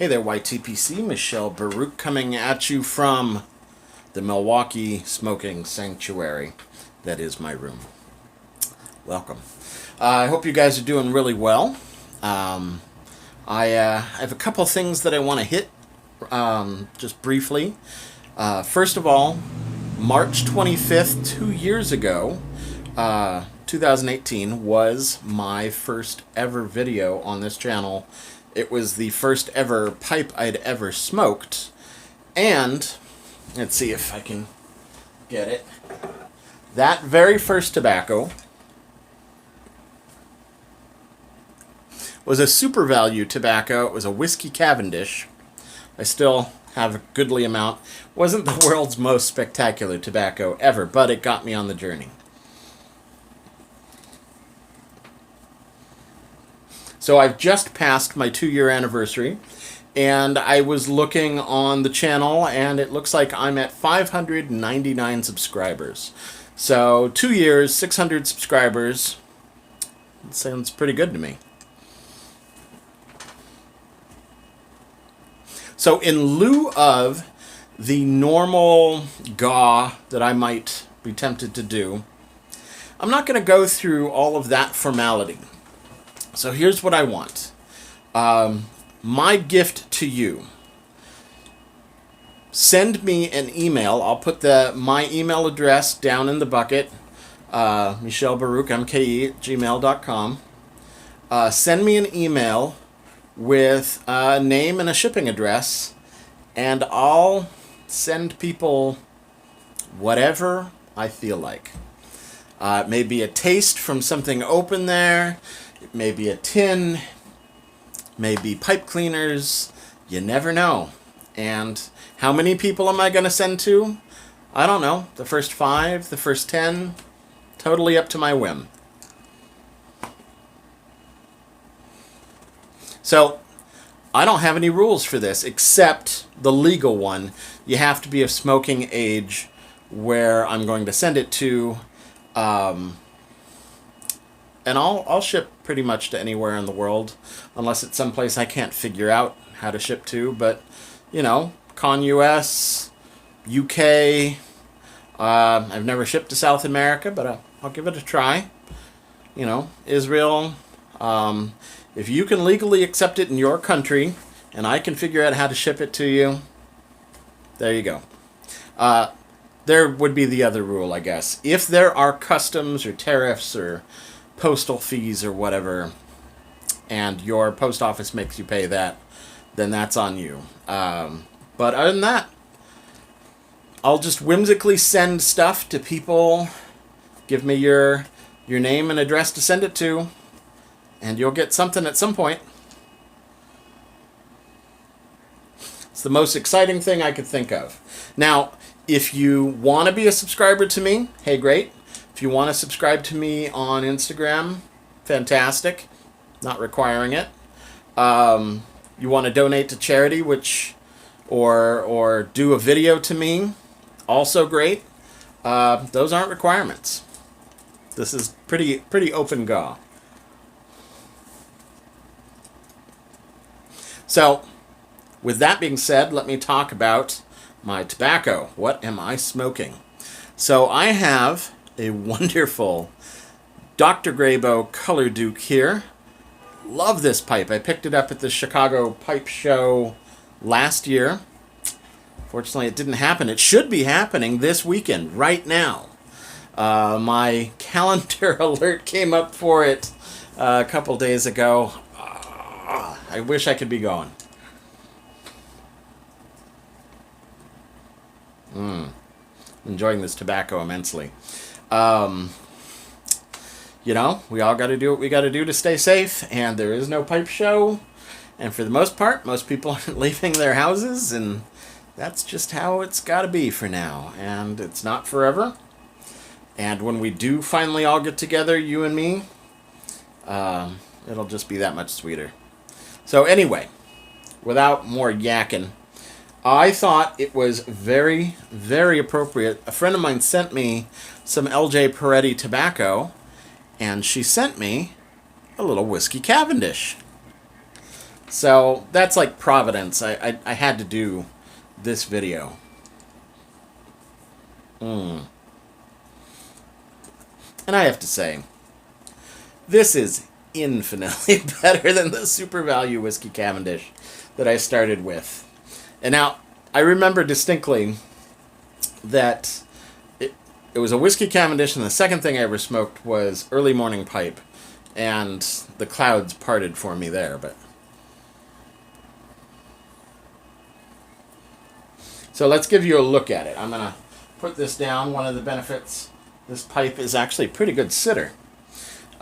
Hey there, YTPC. Michel Baruch coming at you from the Milwaukee Smoking Sanctuary. That is my room. Welcome. I hope you guys are doing really well. I have a couple things that I want to hit just briefly. First of all, March 25th, 2 years ago, 2018, was my first ever video on this channel. It was the first ever pipe I'd ever smoked. And, let's see if I can get it. That very first tobacco was a super value tobacco. It was a whiskey Cavendish. I still have a goodly amount. Wasn't the world's most spectacular tobacco ever, but it got me on the journey. So I've just passed my 2-year anniversary, and I was looking on the channel, and it looks like I'm at 599 subscribers. So 2 years, 600 subscribers. That sounds pretty good to me. So in lieu of the normal GAW that I might be tempted to do, I'm not going to go through all of that formality. So here's what I want. My gift to you. Send me an email. I'll put my email address down in the bucket. Michel Baruch, mke@gmail.com. Send me an email with a name and a shipping address, and I'll send people whatever I feel like. It may be a taste from something open there. It may be a tin, maybe pipe cleaners. You never know. And how many people am I going to send to? I don't know. The first 5, the first 10, totally up to my whim. So, I don't have any rules for this except the legal one. You have to be of smoking age where I'm going to send it to. And I'll ship pretty much to anywhere in the world, unless it's someplace I can't figure out how to ship to. But, you know, Con US, UK. I've never shipped to South America, but I'll give it a try. You know, Israel. If you can legally accept it in your country, and I can figure out how to ship it to you, there you go. There would be the other rule, I guess. If there are customs or tariffs or postal fees or whatever, and your post office makes you pay that, then that's on you. But other than that, I'll just whimsically send stuff to people. Give me your name and address to send it to, and you'll get something at some point. It's the most exciting thing I could think of. Now, if you want to be a subscriber to me, hey, great. If you want to subscribe to me on Instagram, fantastic. Not requiring it. You want to donate to charity, or do a video to me, also great. Those aren't requirements. This is pretty open GAW. So, with that being said, let me talk about my tobacco. What am I smoking? So I have a wonderful Dr. Graybo Color Duke here. Love this pipe. I picked it up at the Chicago Pipe Show last year. Fortunately, it didn't happen. It should be happening this weekend, right now. My calendar alert came up for it a couple days ago. I wish I could be going. Enjoying this tobacco immensely. You know, we all got to do what we got to do to stay safe, and there is no pipe show, and for the most part, most people aren't leaving their houses, and that's just how it's got to be for now, and it's not forever. And when we do finally all get together, you and me, it'll just be that much sweeter. So anyway, without more yakking, I thought it was very, very appropriate. A friend of mine sent me some LJ Piretti tobacco, and she sent me a little whiskey Cavendish. So that's like Providence. I had to do this video. And I have to say, this is infinitely better than the Super Value Whiskey Cavendish that I started with. And now, I remember distinctly that it was a Whiskey Cavendish, and the second thing I ever smoked was Early Morning Pipe. And the clouds parted for me there, but... So let's give you a look at it. I'm going to put this down. One of the benefits, this pipe is actually a pretty good sitter. It's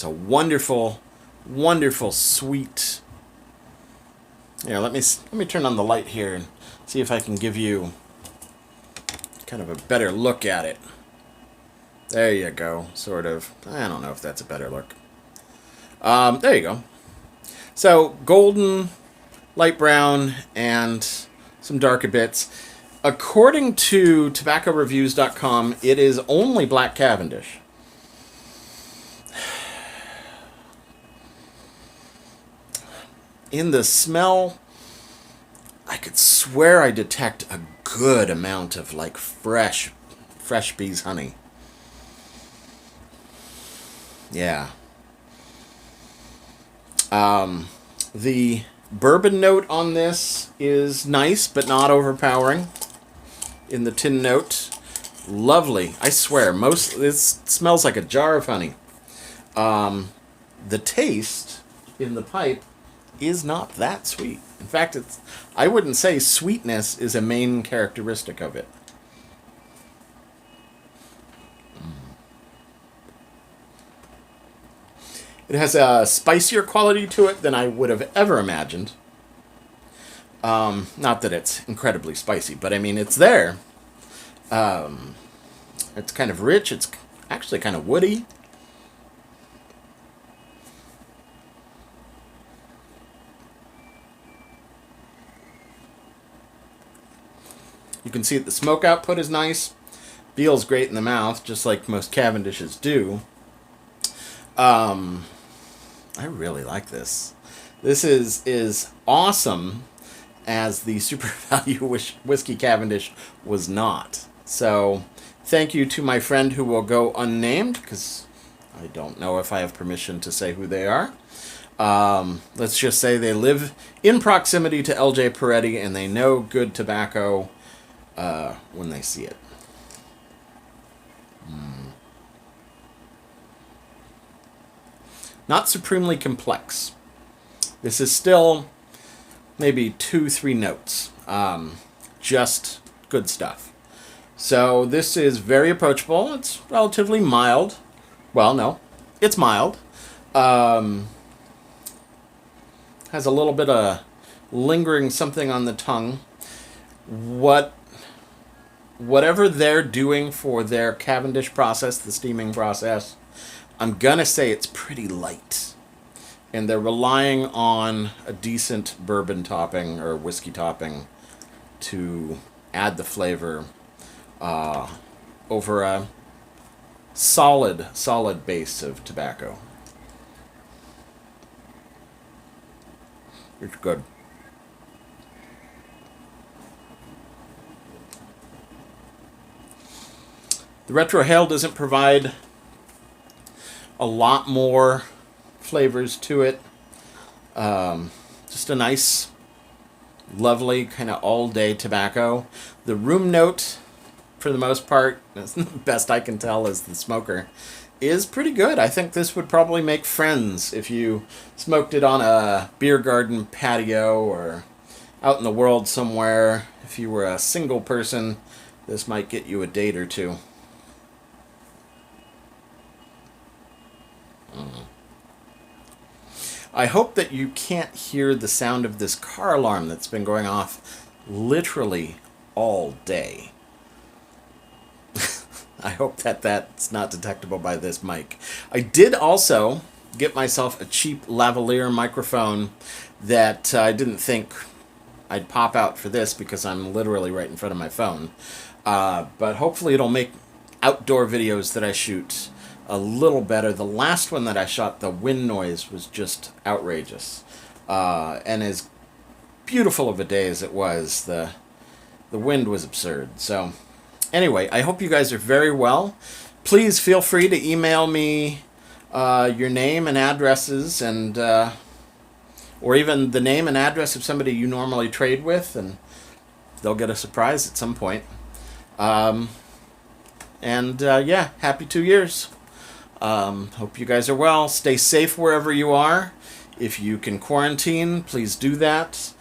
a wonderful, wonderful, sweet... Here, let me turn on the light here and see if I can give you kind of a better look at it. There you go, sort of. I don't know if that's a better look. There you go. So, golden, light brown, and some darker bits. According to tobaccoreviews.com, it is only Black Cavendish. In the smell, I could swear I detect a good amount of like fresh bee's honey. Yeah. The bourbon note on this is nice, but not overpowering. In the tin note, lovely. I swear, this smells like a jar of honey. The taste in the pipe is not that sweet. In fact, I wouldn't say sweetness is a main characteristic of it. It has a spicier quality to it than I would have ever imagined. Not that it's incredibly spicy, but I mean, it's there. It's kind of rich. It's actually kind of woody. You can see that the smoke output is nice. Feels great in the mouth, just like most Cavendishes do. I really like this. This is awesome, as the Super Value Whiskey Cavendish was not. So, thank you to my friend who will go unnamed, because I don't know if I have permission to say who they are. Let's just say they live in proximity to LJ Piretti, and they know good tobacco when they see it. Not supremely complex. This is still maybe 2-3 notes. Just good stuff. So this is very approachable. It's relatively mild. Well, no, it's mild. Has a little bit of lingering something on the tongue. Whatever they're doing for their Cavendish process, the steaming process, I'm going to say it's pretty light. And they're relying on a decent bourbon topping or whiskey topping to add the flavor over a solid base of tobacco. It's good. The retrohale doesn't provide a lot more flavors to it. Just a nice, lovely kind of all-day tobacco. The room note, for the most part, as best I can tell as the smoker, is pretty good. I think this would probably make friends if you smoked it on a beer garden patio or out in the world somewhere. If you were a single person, this might get you a date or two. I hope that you can't hear the sound of this car alarm that's been going off literally all day. I hope that that's not detectable by this mic. I did also get myself a cheap lavalier microphone that I didn't think I'd pop out for this because I'm literally right in front of my phone. But hopefully it'll make outdoor videos that I shoot a little better. The last one that I shot, the wind noise was just outrageous. And as beautiful of a day as it was, the wind was absurd. So anyway, I hope you guys are very well. Please feel free to email me your name and addresses, and or even the name and address of somebody you normally trade with, and they'll get a surprise at some point. Yeah, happy 2 years. Hope you guys are well. Stay safe wherever you are. If you can quarantine, please do that.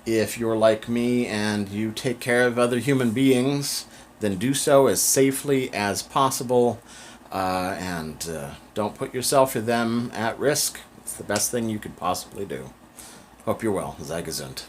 If you're like me and you take care of other human beings, then do so as safely as possible. And don't put yourself or them at risk. It's the best thing you could possibly do. Hope you're well. Sei gesund.